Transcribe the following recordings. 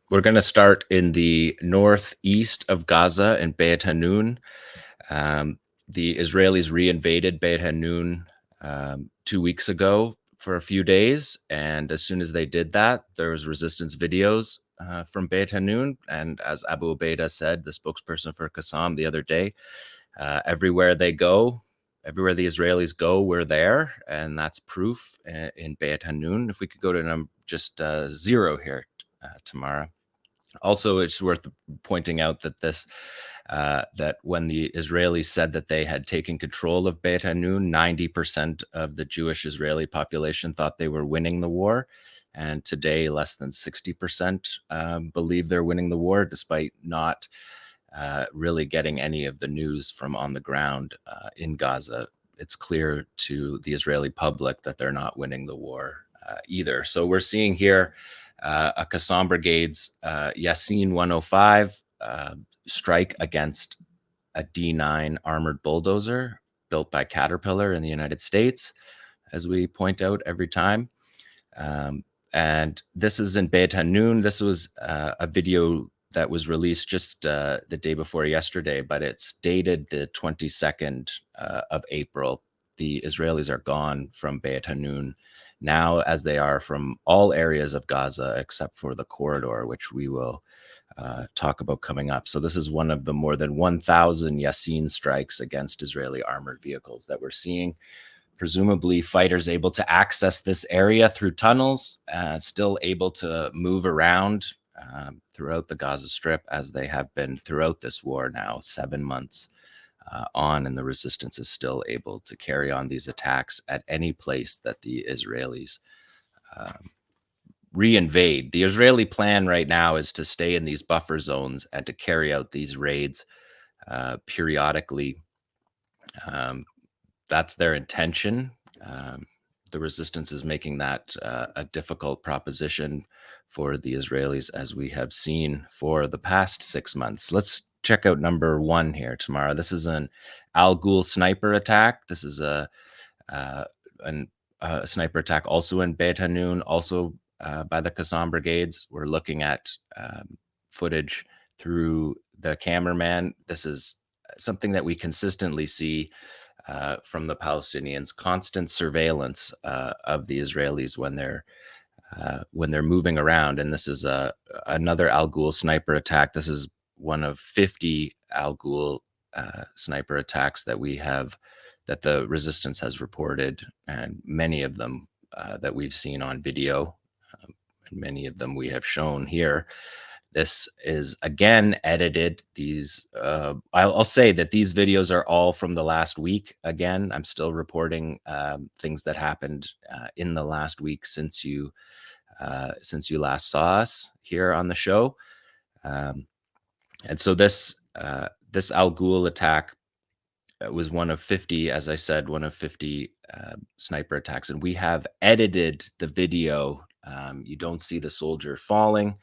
We're going to start in the northeast of Gaza in Beit Hanun. The Israelis reinvaded Beit Hanun 2 weeks ago for a few days, and as soon as they did that, there was resistance videos from Beit Hanun. And as Abu Ubaidah said, the spokesperson for Qassam the other day, everywhere they go, everywhere the Israelis go, we're there, and that's proof in Beit Hanun. If we could go to just 0 here, Tamara. Also, it's worth pointing out that that when the Israelis said that they had taken control of Beit Hanun, 90% of the Jewish Israeli population thought they were winning the war. And today, less than 60% believe they're winning the war, despite not really getting any of the news from on the ground in Gaza. It's clear to the Israeli public that they're not winning the war either. So we're seeing here a Qassam Brigade's Yasin 105 strike against a D9 armored bulldozer built by Caterpillar in the United States, as we point out every time. And this is in Beit Hanun. This was a video that was released just the day before yesterday, but it's dated the 22nd of April. The Israelis are gone from Beit Hanun now, as they are from all areas of Gaza except for the corridor, which we will talk about coming up. So this is one of the more than 1,000 Yasin strikes against Israeli armored vehicles that we're seeing. Presumably fighters able to access this area through tunnels, still able to move around throughout the Gaza Strip, as they have been throughout this war now, 7 months on, and the resistance is still able to carry on these attacks at any place that the Israelis reinvade. The Israeli plan right now is to stay in these buffer zones and to carry out these raids periodically. That's their intention. The resistance is making that a difficult proposition for the Israelis, as we have seen for the past 6 months. Let's check out number 1 here, Tamara. This is an Aloul sniper attack. This is a sniper attack also in Beit Hanun, also by the Qassam Brigades. We're looking at footage through the cameraman. This is something that we consistently see from the Palestinians: constant surveillance of the Israelis when they're moving around. And this is another Aloul sniper attack. This is one of 50 Aloul sniper attacks that the resistance has reported, and many of them that we've seen on video, and many of them we have shown here. This is again edited. I'll say that these videos are all from the last week. Again, I'm still reporting things that happened in the last week since you last saw us here on the show. And so this Aloul attack was one of 50, as I said, one of 50 sniper attacks, and we have edited the video. You don't see the soldier falling.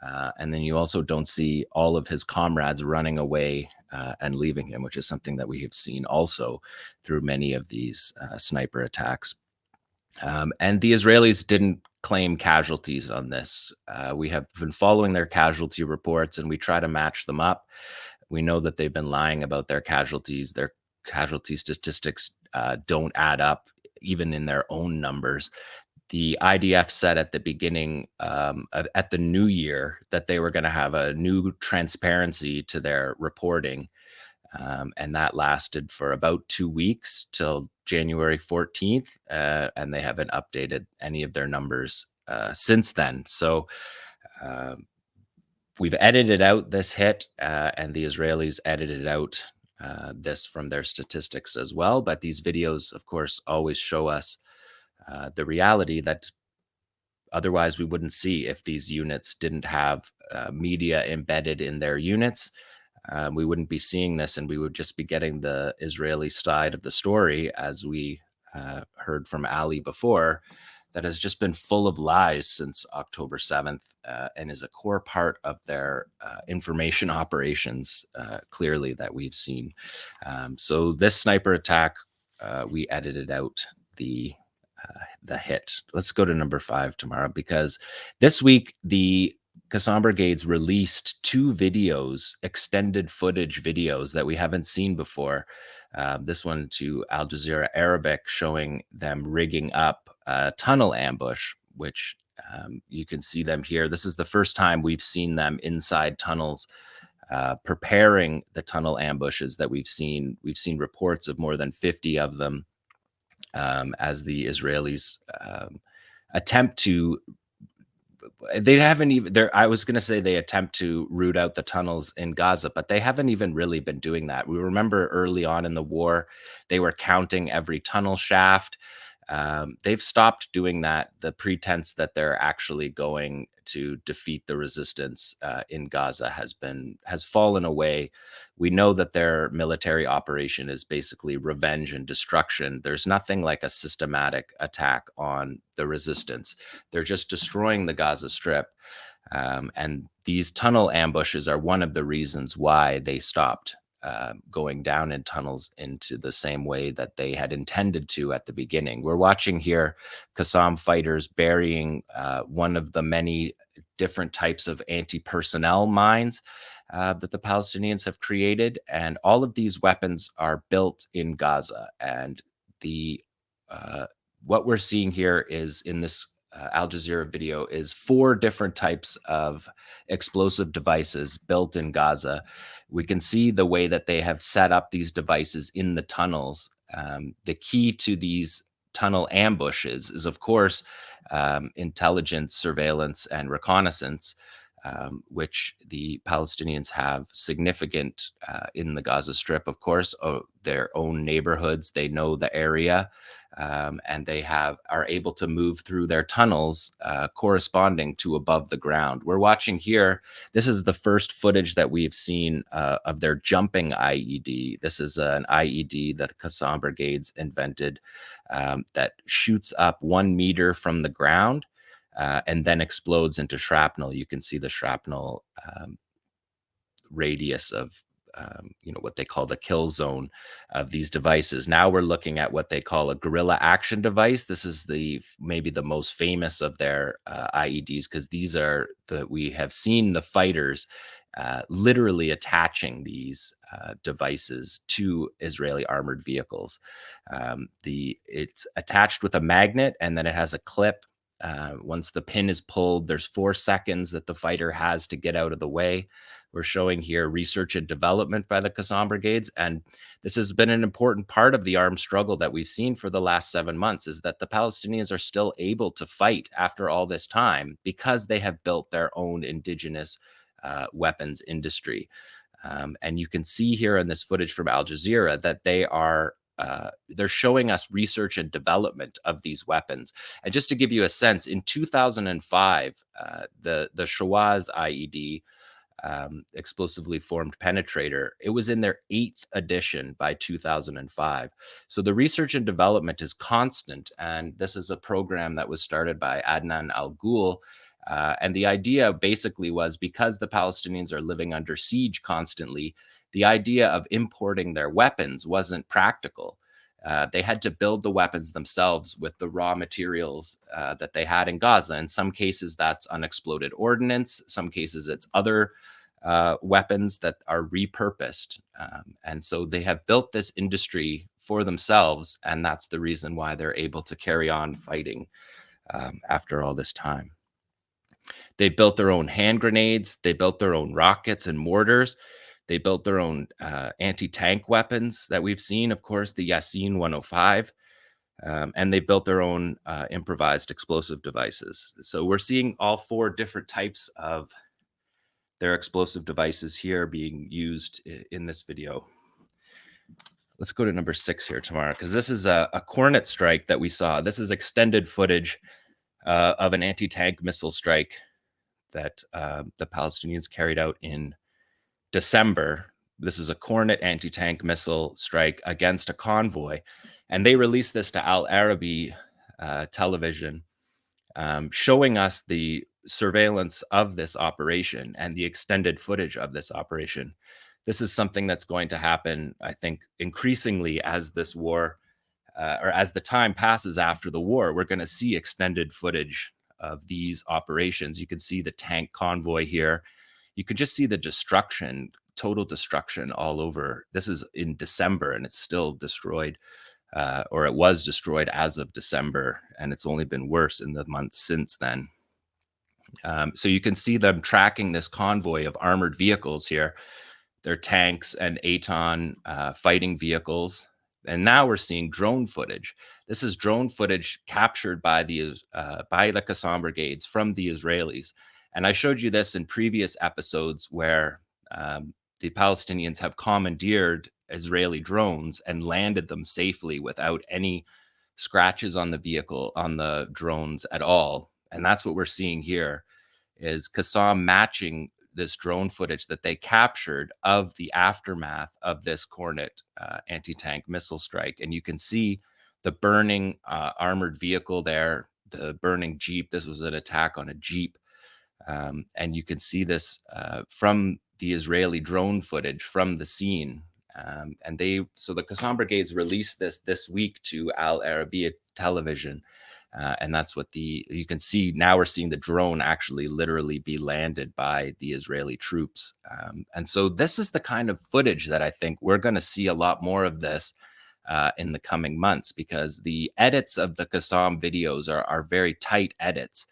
And then you also don't see all of his comrades running away and leaving him, which is something that we have seen also through many of these sniper attacks. And the Israelis didn't claim casualties on this. We have been following their casualty reports, and we try to match them up. We know that they've been lying about their casualties. Their casualty statistics don't add up, even in their own numbers. The IDF said at the beginning, at the new year, that they were going to have a new transparency to their reporting. And that lasted for about 2 weeks till January 14th. And they haven't updated any of their numbers since then. So we've edited out this hit, and the Israelis edited out this from their statistics as well. But these videos, of course, always show us the reality that otherwise we wouldn't see if these units didn't have media embedded in their units. We wouldn't be seeing this, and we would just be getting the Israeli side of the story, as we heard from Ali before, that has just been full of lies since October 7th and is a core part of their information operations, clearly, that we've seen. So this sniper attack, we edited out the hit. Let's go to number 5, Tamara, because this week the 𝐄𝐤𝐿 Brigades released 2 videos, extended footage videos that we haven't seen before. This one to Al Jazeera Arabic, showing them rigging up a tunnel ambush, which you can see them here. This is the first time we've seen them inside tunnels, preparing the tunnel ambushes that we've seen. We've seen reports of more than 50 of them, as the Israelis attempt to. They haven't even there. I was going to say they attempt to root out the tunnels in Gaza, but they haven't even really been doing that. We remember early on in the war, they were counting every tunnel shaft. They've stopped doing that. The pretense that they're actually going to defeat the resistance in Gaza has fallen away. We know that their military operation is basically revenge and destruction. There's nothing like a systematic attack on the resistance. They're just destroying the Gaza Strip. And these tunnel ambushes are one of the reasons why they stopped going down in tunnels into the same way that they had intended to at the beginning. We're watching here Qassam fighters burying one of the many different types of anti-personnel mines that the Palestinians have created. And all of these weapons are built in Gaza. And the what we're seeing here is in this Al Jazeera video is 4 different types of explosive devices built in Gaza. We can see the way that they have set up these devices in the tunnels. The key to these tunnel ambushes is, of course, intelligence, surveillance, and reconnaissance, which the Palestinians have significant in the Gaza Strip, of course, their own neighborhoods. They know the area. And they are able to move through their tunnels corresponding to above the ground. We're watching here. This is the first footage that we've seen of their jumping IED. This is an IED that 𝐶assam Brigades invented that shoots up 1 meter from the ground and then explodes into shrapnel. You can see the shrapnel radius of what they call the kill zone of these devices. Now we're looking at what they call a guerrilla action device. This is maybe the most famous of their IEDs, because we have seen the fighters literally attaching these devices to Israeli armored vehicles. It's attached with a magnet, and then it has a clip. Once the pin is pulled, there's 4 seconds that the fighter has to get out of the way. We're showing here research and development by the 𝐶assam Brigades. And this has been an important part of the armed struggle that we've seen for the last 7 months, is that the Palestinians are still able to fight after all this time because they have built their own indigenous weapons industry. And you can see here in this footage from Al Jazeera that they're showing us research and development of these weapons. And just to give you a sense, in 2005, the Shawaz IED, explosively formed penetrator, it was in their 8th edition by 2005. So the research and development is constant. And this is a program that was started by Adnan Al-Ghul. And the idea basically was, because the Palestinians are living under siege constantly, the idea of importing their weapons wasn't practical. They had to build the weapons themselves with the raw materials that they had in Gaza. In some cases, that's unexploded ordnance. Some cases, it's other weapons that are repurposed. And so they have built this industry for themselves. And that's the reason why they're able to carry on fighting after all this time. They built their own hand grenades. They built their own rockets and mortars. They built their own anti-tank weapons that we've seen, of course, the Yasin 105. And they built their own improvised explosive devices. So we're seeing all 4 different types of their explosive devices here being used in this video. Let's go to number 6 here, Tamara, because this is a Hornet strike that we saw. This is extended footage of an anti-tank missile strike that the Palestinians carried out in December. This is a Hornet anti-tank missile strike against a convoy. And they released this to Al Arabi television, showing us the surveillance of this operation and the extended footage of this operation. This is something that's going to happen, I think, increasingly as this war, or as the time passes after the war. We're going to see extended footage of these operations. You can see the tank convoy here. You can just see the destruction, total destruction all over. This is in December, and it's still destroyed, or it was destroyed as of December, and it's only been worse in the months since then. So you can see them tracking this convoy of armored vehicles here. They're tanks and Aton fighting vehicles. And now we're seeing drone footage. This is drone footage captured by the Qassam brigades from the Israelis. And I showed you this in previous episodes where the Palestinians have commandeered Israeli drones and landed them safely without any scratches on the vehicle, on the drones at all. And that's what we're seeing here, is Qassam matching this drone footage that they captured of the aftermath of this Cornet anti-tank missile strike. And you can see the burning armored vehicle there, the burning Jeep. This was an attack on a Jeep. And you can see this from the Israeli drone footage from the scene. So the Qassam brigades released this week to Al Arabiya television. And that's what you can see now. We're seeing the drone actually literally be landed by the Israeli troops. And so this is the kind of footage that I think we're going to see a lot more of this in the coming months, because the edits of the Qassam videos are very tight edits.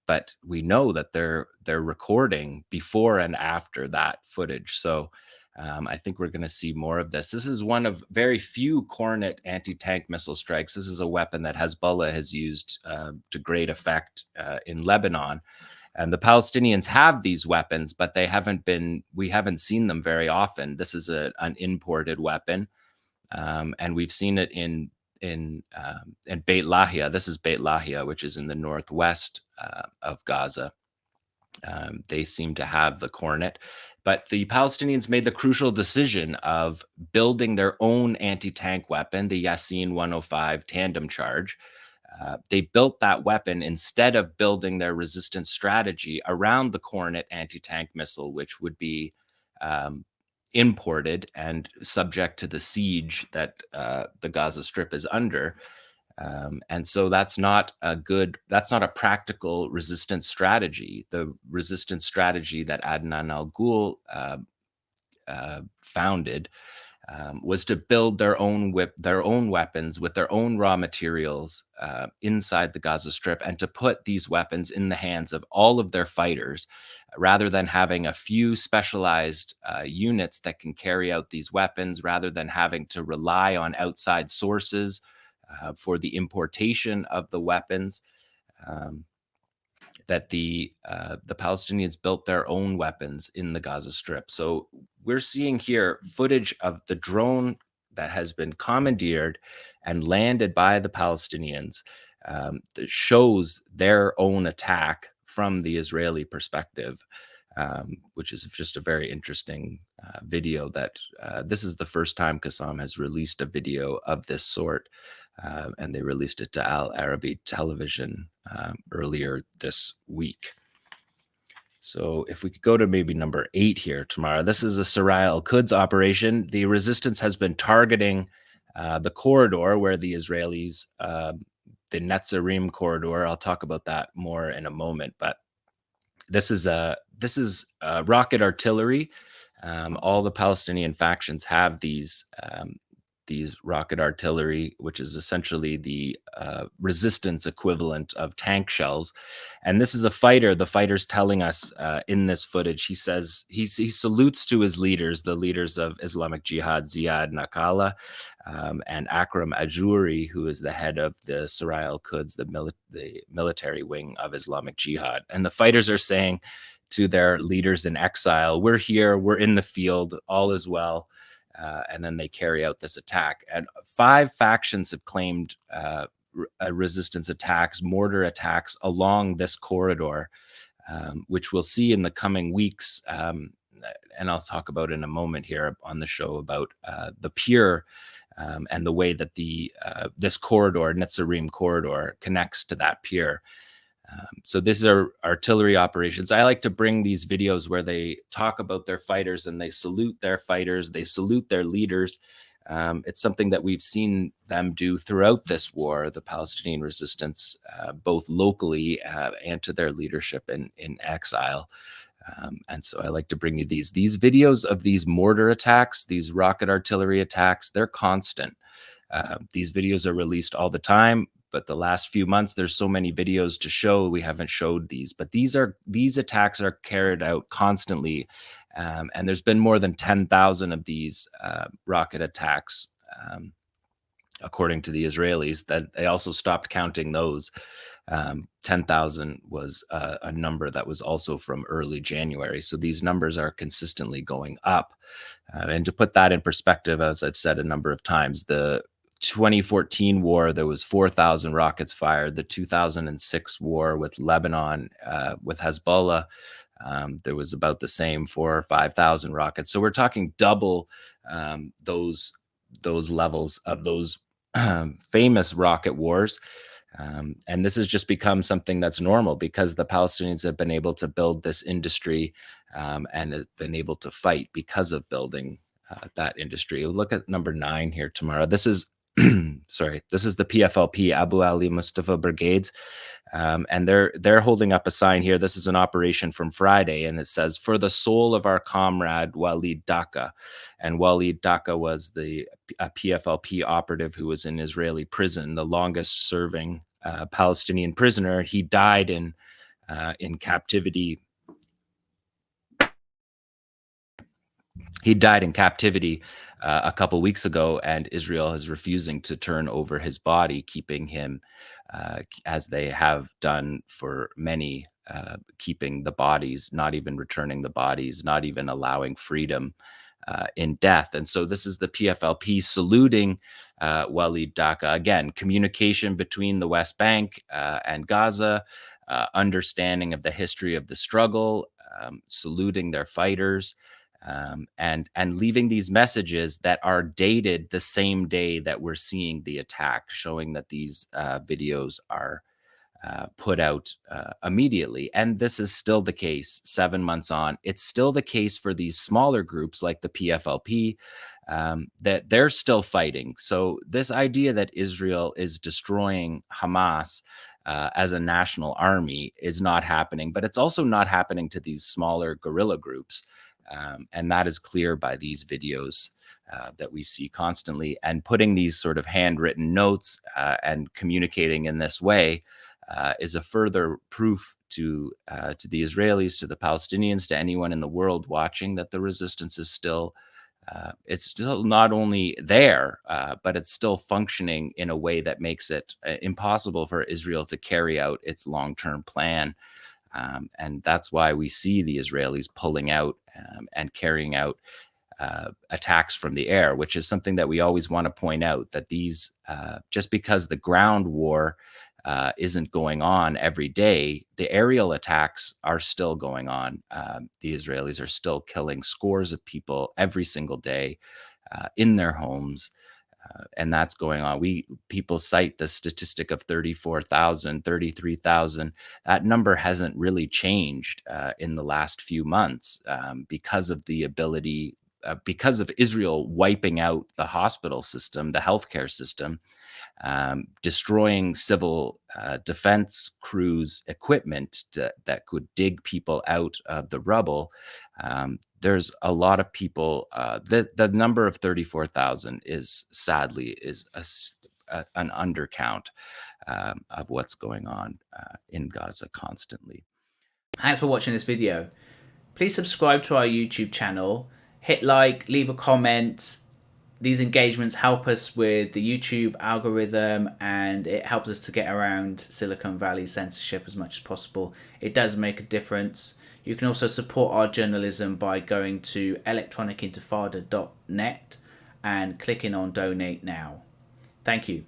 But we know that they're recording before and after that footage. So I think we're going to see more of this. This is one of very few Cornet anti-tank missile strikes. This is a weapon that Hezbollah has used to great effect in Lebanon. And the Palestinians have these weapons, but we haven't seen them very often. This is an imported weapon. And we've seen it in Beit Lahia. This is Beit Lahia, which is in the northwest of Gaza. They seem to have the Cornet, but the Palestinians made the crucial decision of building their own anti-tank weapon, the Yasin 105 tandem charge. They built that weapon instead of building their resistance strategy around the Cornet anti-tank missile, which would be imported and subject to the siege that the Gaza Strip is under. And so that's not a practical resistance strategy. The resistance strategy that Adnan al-Ghul founded was to build their own weapons with their own raw materials inside the Gaza Strip, and to put these weapons in the hands of all of their fighters, rather than having a few specialized units that can carry out these weapons, rather than having to rely on outside sources for the importation of the weapons. That the Palestinians built their own weapons in the Gaza Strip. So we're seeing here footage of the drone that has been commandeered and landed by the Palestinians that shows their own attack from the Israeli perspective, which is just a very interesting video. That this is the first time Qassam has released a video of this sort. And they released it to Al Arabi television earlier this week. So if we could go to maybe number 8 here, Tamara. This is a Soraya al-Quds operation. The resistance has been targeting the corridor where the Israelis, the Netzarim corridor. I'll talk about that more in a moment. But this is rocket artillery. All the Palestinian factions have these rocket artillery, which is essentially the resistance equivalent of tank shells. And this is a fighter. The fighter's telling us in this footage, he says he salutes to his leaders, the leaders of Islamic Jihad, Ziad Nakala and Akram Ajouri, who is the head of the Soraya al-Quds, the military wing of Islamic Jihad. And the fighters are saying to their leaders in exile, we're here, we're in the field, all is well. And then they carry out this attack. And 5 factions have claimed resistance attacks, mortar attacks along this corridor, which we'll see in the coming weeks. And I'll talk about in a moment here on the show about the pier and the way that this corridor, Netzarim corridor, connects to that pier. So these are artillery operations. I like to bring these videos where they talk about their fighters and they salute their fighters, they salute their leaders. It's something that we've seen them do throughout this war, the Palestinian resistance, both locally and to their leadership in exile. And so I like to bring you these videos of these mortar attacks, these rocket artillery attacks. They're constant. These videos are released all the time, but the last few months there's so many videos to show, we haven't showed these. But these attacks are carried out constantly, and there's been more than 10,000 of these rocket attacks, according to the Israelis. That they also stopped counting those. 10,000 was a number that was also from early January. So these numbers are consistently going up. And to put that in perspective, as I've said a number of times, the 2014 war, there was 4,000 rockets fired. The 2006 war with Lebanon, with Hezbollah, there was about the same, 4,000 or 5,000 rockets. So we're talking double those levels of those famous rocket wars. And this has just become something that's normal because the Palestinians have been able to build this industry and have been able to fight because of building that industry. We'll look at number 9 here tomorrow. This is sorry, this is the PFLP Abu Ali Mustafa Brigades, and they're holding up a sign here. This is an operation from Friday, and it says, "For the soul of our comrade Walid Daka." And Walid Daka was a PFLP operative who was in Israeli prison, the longest serving Palestinian prisoner. He died in captivity. He died in captivity a couple weeks ago, and Israel is refusing to turn over his body, keeping him, as they have done for many, keeping the bodies, not even returning the bodies, not even allowing freedom in death. And so this is the PFLP saluting Walid Daka. Again, communication between the West Bank and Gaza, understanding of the history of the struggle, saluting their fighters. And leaving these messages that are dated the same day that we're seeing the attack, showing that these videos are put out immediately. And this is still the case 7 months on. It's still the case for these smaller groups like the PFLP, that they're still fighting. So this idea that Israel is destroying Hamas as a national army is not happening, but it's also not happening to these smaller guerrilla groups. And that is clear by these videos that we see constantly. And putting these sort of handwritten notes and communicating in this way is a further proof to the Israelis, to the Palestinians, to anyone in the world watching, that the resistance is still, it's still not only there, but it's still functioning in a way that makes it impossible for Israel to carry out its long-term plan. And that's why we see the Israelis pulling out and carrying out attacks from the air, which is something that we always want to point out, that these, just because the ground war isn't going on every day, the aerial attacks are still going on. The Israelis are still killing scores of people every single day in their homes. And that's going on. People cite the statistic of 34,000, 33,000. That number hasn't really changed in the last few months because of the ability, because of Israel wiping out the hospital system, the healthcare system, destroying civil defense crews' equipment that could dig people out of the rubble. There's a lot of people. The number of 34,000 is sadly an undercount of what's going on in Gaza constantly. Thanks for watching this video. Please subscribe to our YouTube channel, hit like, leave a comment. These engagements help us with the YouTube algorithm, and it helps us to get around Silicon Valley censorship as much as possible. It does make a difference. You can also support our journalism by going to electronicintifada.net and clicking on donate now. Thank you.